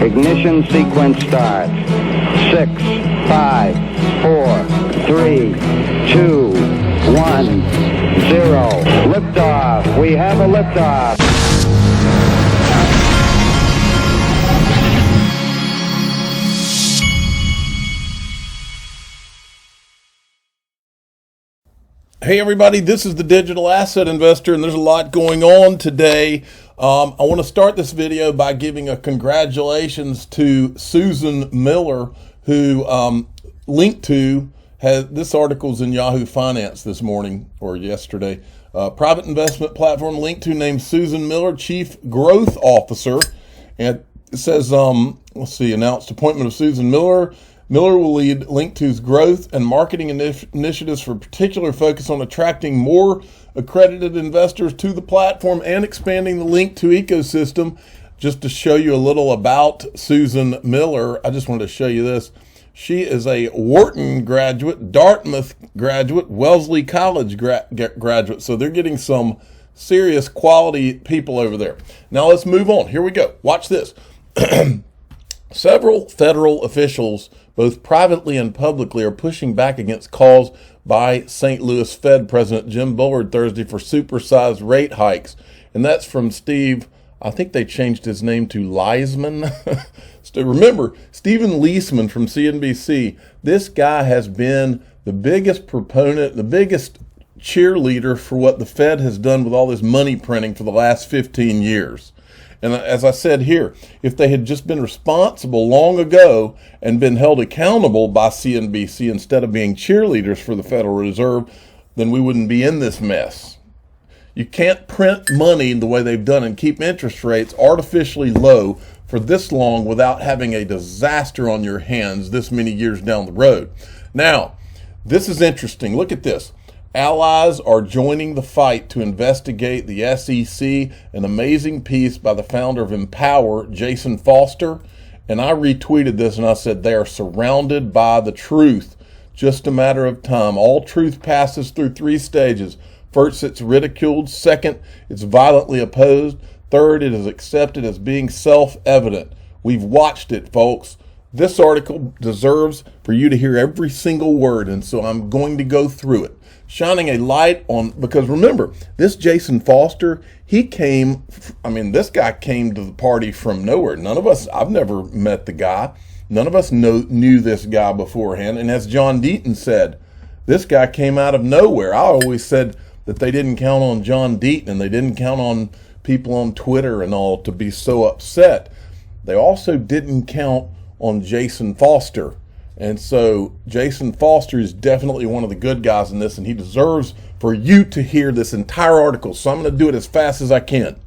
Ignition sequence starts. 6, 5, 4, 3, 2, 1, 0. Liftoff. We have a liftoff. Hey everybody, this is the Digital Asset Investor, and there's a lot going on today. I want to start this video by giving a congratulations to Susan Miller, who linked to, this article's in Yahoo Finance this morning or yesterday. Private investment platform linked to named Susan Miller Chief Growth Officer, and it says, let's see, announced appointment of Susan Miller. Miller will lead Link2's growth and marketing initiatives for particular focus on attracting more accredited investors to the platform and expanding the Link2 ecosystem. Just to show you a little about Susan Miller, I just wanted to show you this. She is a Wharton graduate, Dartmouth graduate, Wellesley College graduate. So they're getting some serious quality people over there. Now let's move on. Here we go. Watch this. Several federal officials, both privately and publicly, are pushing back against calls by St. Louis Fed President Jim Bullard Thursday for supersized rate hikes. And that's from Steve, I think they changed his name to Leisman. Remember, Stephen Leisman from CNBC, this guy has been the biggest proponent, the biggest cheerleader for what the Fed has done with all this money printing for the last 15 years. And as I said here, if they had just been responsible long ago and been held accountable by CNBC instead of being cheerleaders for the Federal Reserve, then we wouldn't be in this mess. You can't print money the way they've done and keep interest rates artificially low for this long without having a disaster on your hands this many years down the road. Now, this is interesting. Look at this. Allies are joining the fight to investigate the SEC, an amazing piece by the founder of Empower, Jason Foster. And I retweeted this and I said, they are surrounded by the truth. Just a matter of time. All truth passes through three stages. First, it's ridiculed. Second, it's violently opposed. Third, it is accepted as being self-evident. We've watched it, folks. This article deserves for you to hear every single word, and so I'm going to go through it, shining a light on, because remember, this Jason Foster, this guy came to the party from nowhere. None of us, I've never met the guy. None of us knew this guy beforehand. And as John Deaton said, this guy came out of nowhere. I always said that they didn't count on John Deaton and they didn't count on people on Twitter and all to be so upset. They also didn't count on Jason Foster. And so Jason Foster is definitely one of the good guys in this, and he deserves for you to hear this entire article. So I'm going to do it as fast as I can.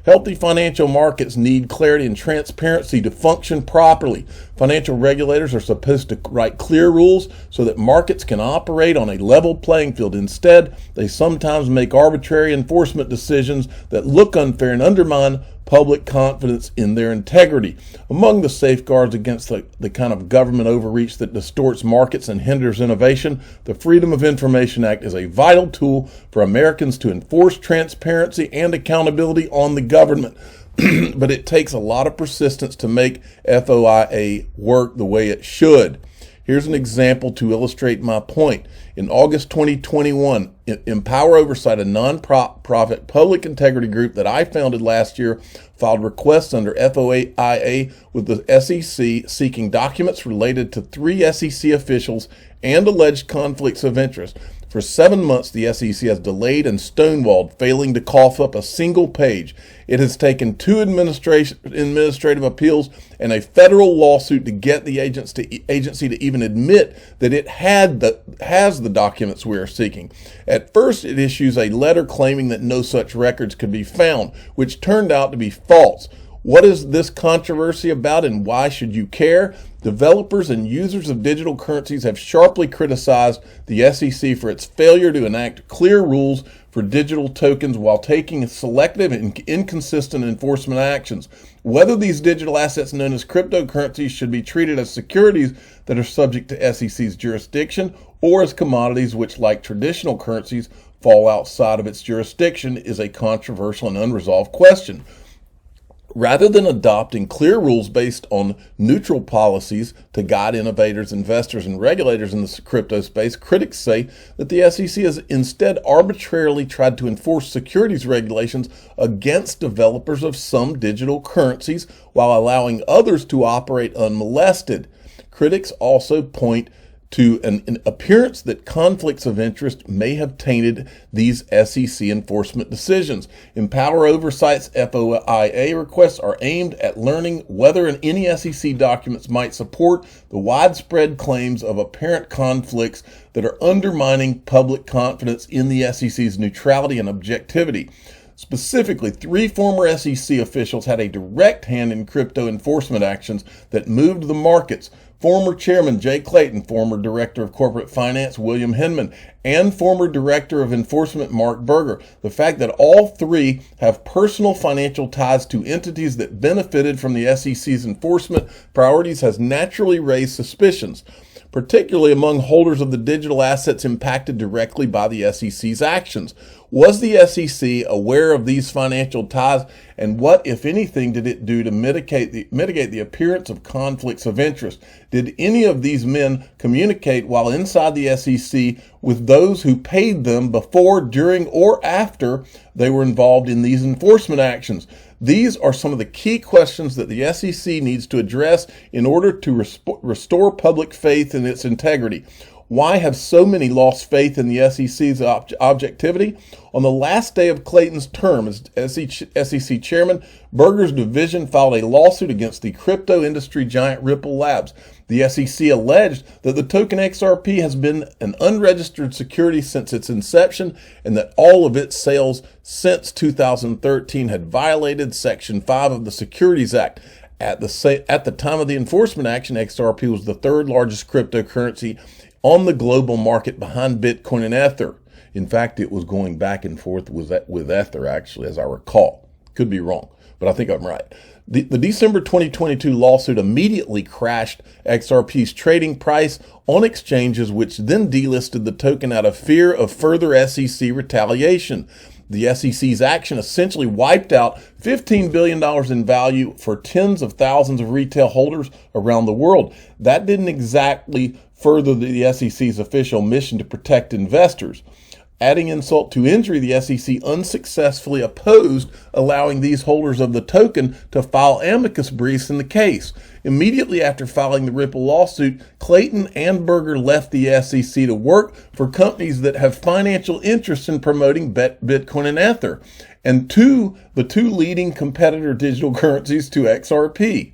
Healthy financial markets need clarity and transparency to function properly. Financial regulators are supposed to write clear rules so that markets can operate on a level playing field. Instead, they sometimes make arbitrary enforcement decisions that look unfair and undermine public confidence in their integrity. Among the safeguards against the kind of government overreach that distorts markets and hinders innovation, the Freedom of Information Act is a vital tool for Americans to enforce transparency and accountability on the government. But it takes a lot of persistence to make FOIA work the way it should. Here's an example to illustrate my point. In August 2021, Empower Oversight, a non-profit public integrity group that I founded last year, filed requests under FOIA with the SEC seeking documents related to 3 SEC officials and alleged conflicts of interest. For 7 months, the SEC has delayed and stonewalled, failing to cough up a single page. It has taken 2 administrative appeals and a federal lawsuit to get the agency to even admit that it has the documents we are seeking. At first, it issues a letter claiming that no such records could be found, which turned out to be false. What is this controversy about, and why should you care? Developers and users of digital currencies have sharply criticized the SEC for its failure to enact clear rules for digital tokens while taking selective and inconsistent enforcement actions. Whether these digital assets known as cryptocurrencies should be treated as securities that are subject to SEC's jurisdiction or as commodities which, like traditional currencies, fall outside of its jurisdiction is a controversial and unresolved question. Rather than adopting clear rules based on neutral policies to guide innovators, investors, and regulators in the crypto space, critics say that the SEC has instead arbitrarily tried to enforce securities regulations against developers of some digital currencies while allowing others to operate unmolested. Critics also point to an appearance that conflicts of interest may have tainted these SEC enforcement decisions. Empower Oversight's FOIA requests are aimed at learning whether any SEC documents might support the widespread claims of apparent conflicts that are undermining public confidence in the SEC's neutrality and objectivity. Specifically, 3 former SEC officials had a direct hand in crypto enforcement actions that moved the markets. Former Chairman Jay Clayton, former Director of Corporate Finance William Hinman, and former Director of Enforcement Mark Berger. The fact that all 3 have personal financial ties to entities that benefited from the SEC's enforcement priorities has naturally raised suspicions, particularly among holders of the digital assets impacted directly by the SEC's actions. Was the SEC aware of these financial ties, and what, if anything, did it do to mitigate the appearance of conflicts of interest? Did any of these men communicate while inside the SEC with those who paid them before, during, or after they were involved in these enforcement actions? These are some of the key questions that the SEC needs to address in order to restore public faith in its integrity. Why have so many lost faith in the SEC's objectivity? On the last day of Clayton's term as SEC chairman, Berger's division filed a lawsuit against the crypto industry giant Ripple Labs. The SEC alleged that the token XRP has been an unregistered security since its inception and that all of its sales since 2013 had violated Section 5 of the Securities Act. At the time of the enforcement action, XRP was the 3rd largest cryptocurrency on the global market behind Bitcoin and Ether. In fact, it was going back and forth with Ether, actually, as I recall. Could be wrong, but I think I'm right. The December 2022 lawsuit immediately crashed XRP's trading price on exchanges, which then delisted the token out of fear of further SEC retaliation. The SEC's action essentially wiped out $15 billion in value for tens of thousands of retail holders around the world. That didn't exactly further the SEC's official mission to protect investors. Adding insult to injury, the SEC unsuccessfully opposed allowing these holders of the token to file amicus briefs in the case. Immediately after filing the Ripple lawsuit, Clayton and Berger left the SEC to work for companies that have financial interests in promoting Bitcoin and Ether, and the two leading competitor digital currencies to XRP.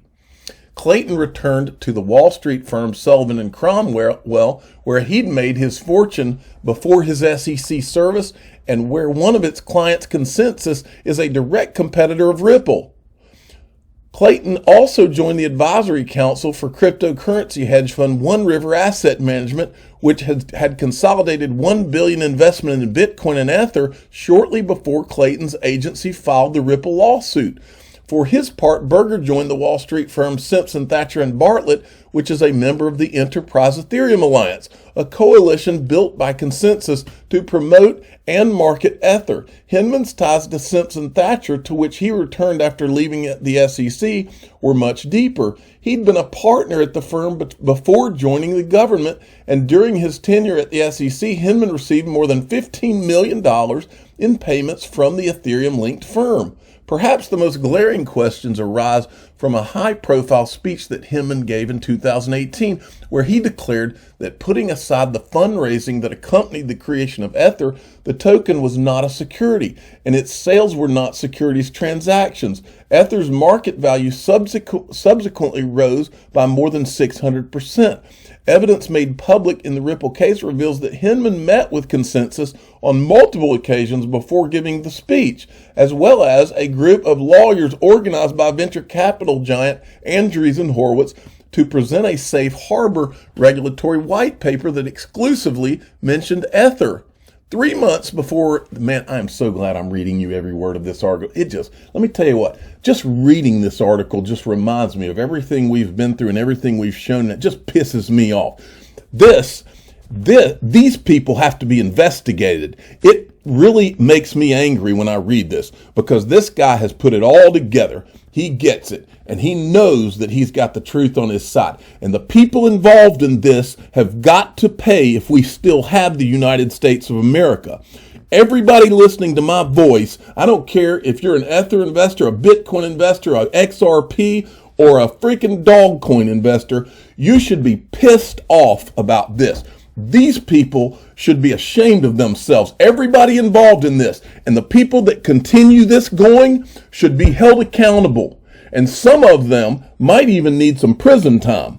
Clayton returned to the Wall Street firm Sullivan and Cromwell, where he'd made his fortune before his SEC service and where one of its clients, Consensus, is a direct competitor of Ripple. Clayton also joined the advisory council for cryptocurrency hedge fund One River Asset Management, which had consolidated $1 billion investment in Bitcoin and Ether shortly before Clayton's agency filed the Ripple lawsuit. For his part, Berger joined the Wall Street firm Simpson, Thacher & Bartlett, which is a member of the Enterprise Ethereum Alliance, a coalition built by Consensus to promote and market Ether. Hinman's ties to Simpson Thacher, to which he returned after leaving the SEC, were much deeper. He'd been a partner at the firm before joining the government, and during his tenure at the SEC, Hinman received more than $15 million in payments from the Ethereum-linked firm. Perhaps the most glaring questions arise from a high-profile speech that Hinman gave in 2018, where he declared that putting aside the fundraising that accompanied the creation of Ether, the token was not a security, and its sales were not securities transactions. Ether's market value subsequently rose by more than 600%. Evidence made public in the Ripple case reveals that Hinman met with Consensus on multiple occasions before giving the speech, as well as a group of lawyers organized by venture capital giant Andreessen Horowitz to present a safe harbor regulatory white paper that exclusively mentioned Ether. 3 months before, man, I'm so glad I'm reading you every word of this article. Let me tell you what, just reading this article just reminds me of everything we've been through and everything we've shown. It just pisses me off. These people have to be investigated. It really makes me angry when I read this, because this guy has put it all together. He gets it, and he knows that he's got the truth on his side. And the people involved in this have got to pay if we still have the United States of America. Everybody listening to my voice, I don't care if you're an Ether investor, a Bitcoin investor, a XRP, or a freaking dog coin investor, you should be pissed off about this. These people should be ashamed of themselves. Everybody involved in this, and the people that continue this going should be held accountable. And some of them might even need some prison time.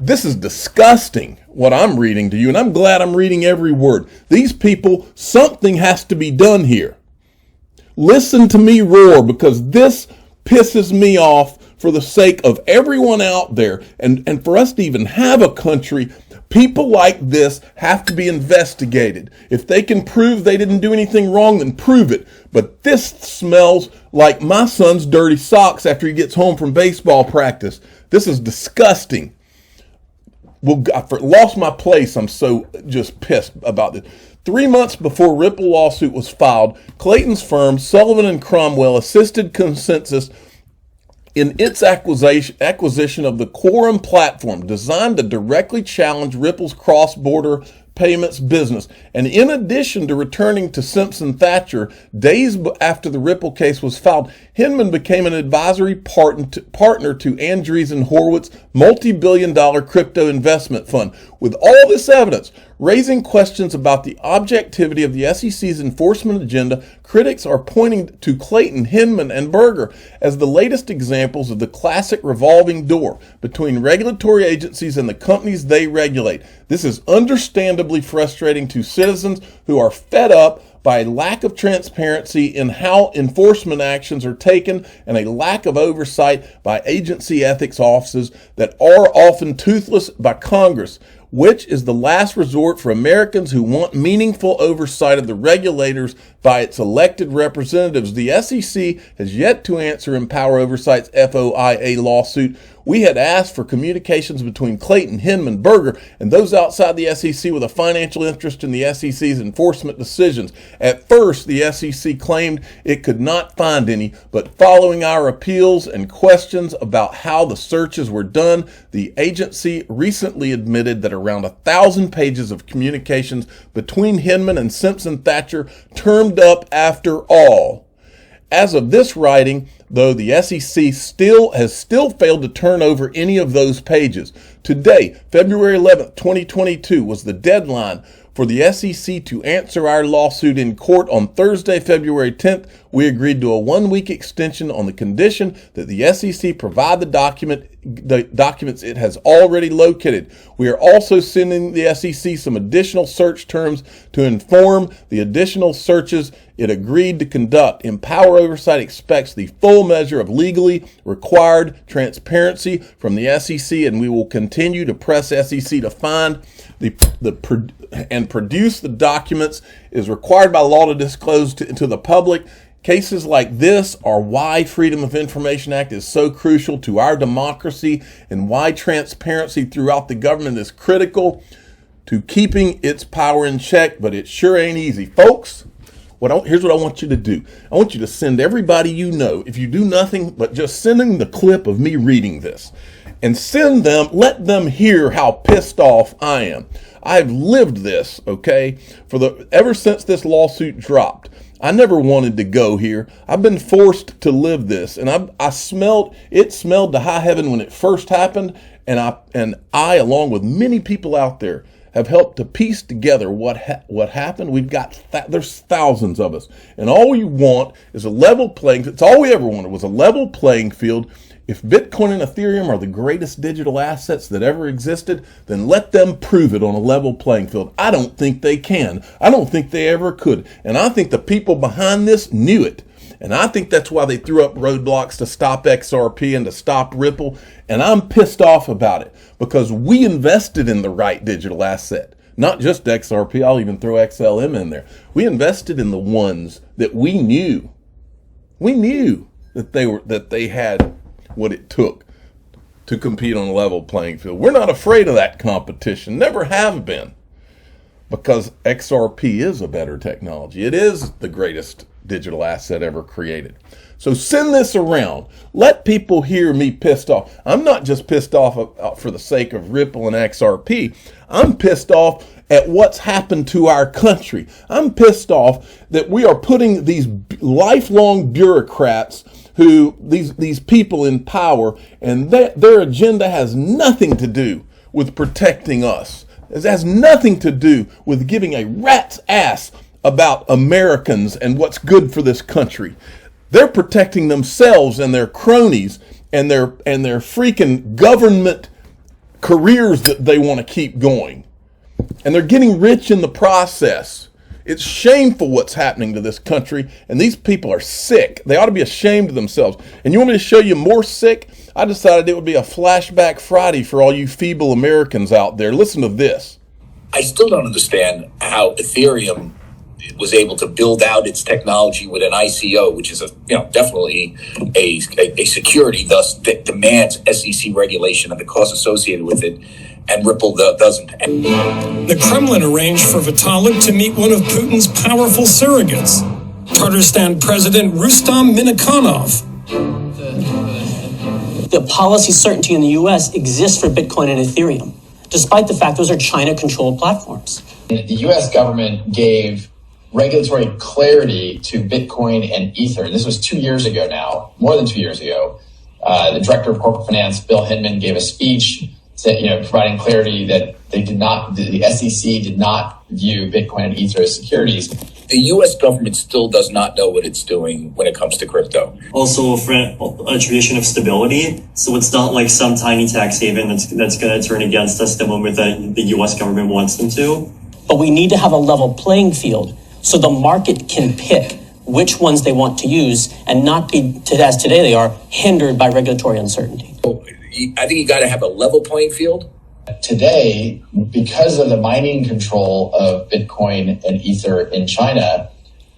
This is disgusting, what I'm reading to you, and I'm glad I'm reading every word. These people, something has to be done here. Listen to me roar, because this pisses me off for the sake of everyone out there, and for us to even have a country. People like this have to be investigated. If they can prove they didn't do anything wrong, then prove it. But this smells like my son's dirty socks after he gets home from baseball practice. This is disgusting. Well, I lost my place. I'm so just pissed about this. 3 months before Ripple lawsuit was filed, Clayton's firm, Sullivan and Cromwell, assisted Consensus in its acquisition of the Quorum platform, designed to directly challenge Ripple's cross-border payments business. And in addition to returning to Simpson Thacher, days after the Ripple case was filed, Hinman became an advisory partner to Andreessen Horowitz' multi-billion-dollar crypto investment fund. With all this evidence raising questions about the objectivity of the SEC's enforcement agenda, critics are pointing to Clayton, Hinman, and Berger as the latest examples of the classic revolving door between regulatory agencies and the companies they regulate. This is understandably frustrating to citizens who are fed up by a lack of transparency in how enforcement actions are taken and a lack of oversight by agency ethics offices that are often toothless by Congress, which is the last resort for Americans who want meaningful oversight of the regulators by its elected representatives. The SEC has yet to answer Empower Oversight's FOIA lawsuit. We had asked for communications between Clayton, Hinman, Berger, and those outside the SEC with a financial interest in the SEC's enforcement decisions. At first, the SEC claimed it could not find any, but following our appeals and questions about how the searches were done, the agency recently admitted that around 1,000 pages of communications between Hinman and Simpson Thacher turned up after all. As of this writing, though, the SEC has failed to turn over any of those pages. Today, February 11th, 2022, was the deadline for the SEC to answer our lawsuit in court. On Thursday, February 10th, we agreed to a 1-week extension on the condition that the SEC provide the documents it has already located. We are also sending the SEC some additional search terms to inform the additional searches it agreed to conduct. Empower Oversight expects the full measure of legally required transparency from the SEC, and we will continue to press SEC to find and produce the documents is required by law to disclose to the public. Cases like this are why Freedom of Information Act is so crucial to our democracy and why transparency throughout the government is critical to keeping its power in check, but it sure ain't easy. Folks, here's what I want you to do. I want you to send everybody you know, if you do nothing but just sending the clip of me reading this, and let them hear how pissed off I am. I've lived this, okay, ever since this lawsuit dropped. I never wanted to go here. I've been forced to live this, and it smelled to high heaven when it first happened, and I, along with many people out there, have helped to piece together what happened. There's thousands of us, and all we want is a level playing field. It's all we ever wanted was a level playing field. If Bitcoin and Ethereum are the greatest digital assets that ever existed, then let them prove it on a level playing field. I don't think they can. I don't think they ever could. And I think the people behind this knew it. And I think that's why they threw up roadblocks to stop XRP and to stop Ripple. And I'm pissed off about it because we invested in the right digital asset. Not just XRP, I'll even throw XLM in there. We invested in the ones that we knew. We knew that they had what it took to compete on a level playing field. We're not afraid of that competition, never have been, because XRP is a better technology. It is the greatest digital asset ever created. So send this around. Let people hear me pissed off. I'm not just pissed off for the sake of Ripple and XRP. I'm pissed off at what's happened to our country. I'm pissed off that we are putting these lifelong bureaucrats these people in power, and their agenda has nothing to do with protecting us. It has nothing to do with giving a rat's ass about Americans and what's good for this country. They're protecting themselves and their cronies and their freaking government careers that they want to keep going. And they're getting rich in the process. It's shameful what's happening to this country, and these people are sick. They ought to be ashamed of themselves. And you want me to show you more sick? I decided it would be a flashback Friday for all you feeble Americans out there. Listen to this. I still don't understand how Ethereum was able to build out its technology with an ICO, which is definitely a security, thus that demands SEC regulation and the costs associated with it, and Ripple doesn't. The Kremlin arranged for Vitalik to meet one of Putin's powerful surrogates, Tatarstan President Rustam Minakhanov. The policy certainty in the U.S. exists for Bitcoin and Ethereum, despite the fact those are China-controlled platforms. The U.S. government gave regulatory clarity to Bitcoin and Ether. This was 2 years ago now, more than 2 years ago. The director of corporate finance, Bill Hinman, gave a speech providing clarity that the SEC did not view Bitcoin and Ether as securities. The U.S. government still does not know what it's doing when it comes to crypto. Also a tradition of stability. So it's not like some tiny tax haven that's going to turn against us the moment that the U.S. government wants them to. But we need to have a level playing field so the market can pick which ones they want to use and not be, as today they are, hindered by regulatory uncertainty. I think you got to have a level playing field. Today, because of the mining control of Bitcoin and Ether in China,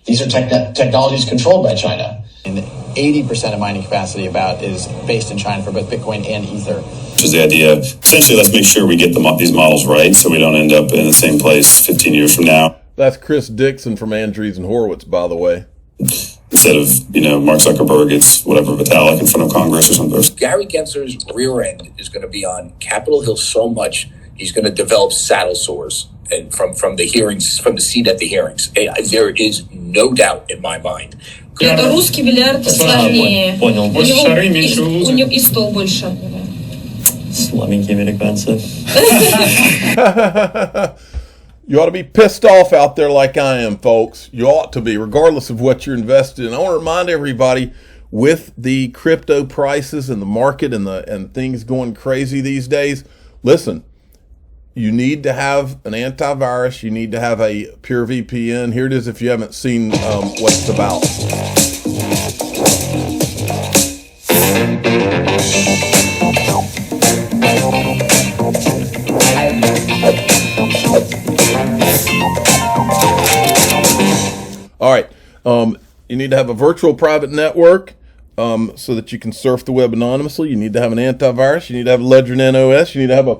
these are technologies controlled by China. And 80% of mining capacity is based in China for both Bitcoin and Ether. Which is the idea of essentially let's make sure we get these models right so we don't end up in the same place 15 years from now. That's Chris Dixon from Andreessen Horowitz, by the way. Instead of Mark Zuckerberg, it's whatever Vitalik in front of Congress or something. Gary Gensler's rear end is going to be on Capitol Hill so much he's going to develop saddle sores and from the hearings, from the seat at the hearings. There is no doubt in my mind. Это русский миллиард сложнее. Понял. У него и стол больше. Slumming came inexpensive. You ought to be pissed off out there like I am, folks. You ought to be, regardless of what you're invested in. I want to remind everybody, with the crypto prices and the market and things going crazy these days, listen, you need to have an antivirus. You need to have a pure VPN. Here it is if you haven't seen what it's about. All right, you need to have a virtual private network so that you can surf the web anonymously. You need to have an antivirus. You need to have Ledger NOS. You need to have a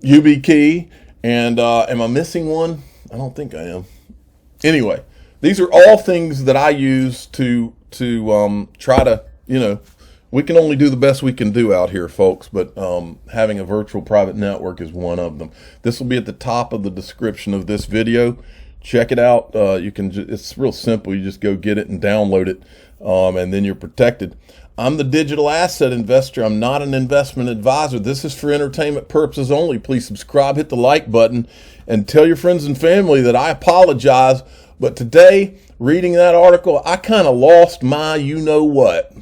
YubiKey. And am I missing one? I don't think I am. Anyway, these are all things that I use to try to, we can only do the best we can do out here, folks, but having a virtual private network is one of them. This will be at the top of the description of this video. Check it out. It's real simple. You just go get it and download it, and then you're protected. I'm the digital asset investor. I'm not an investment advisor. This is for entertainment purposes only. Please subscribe, hit the like button, and tell your friends and family that I apologize. But today, reading that article, I kind of lost my you-know-what.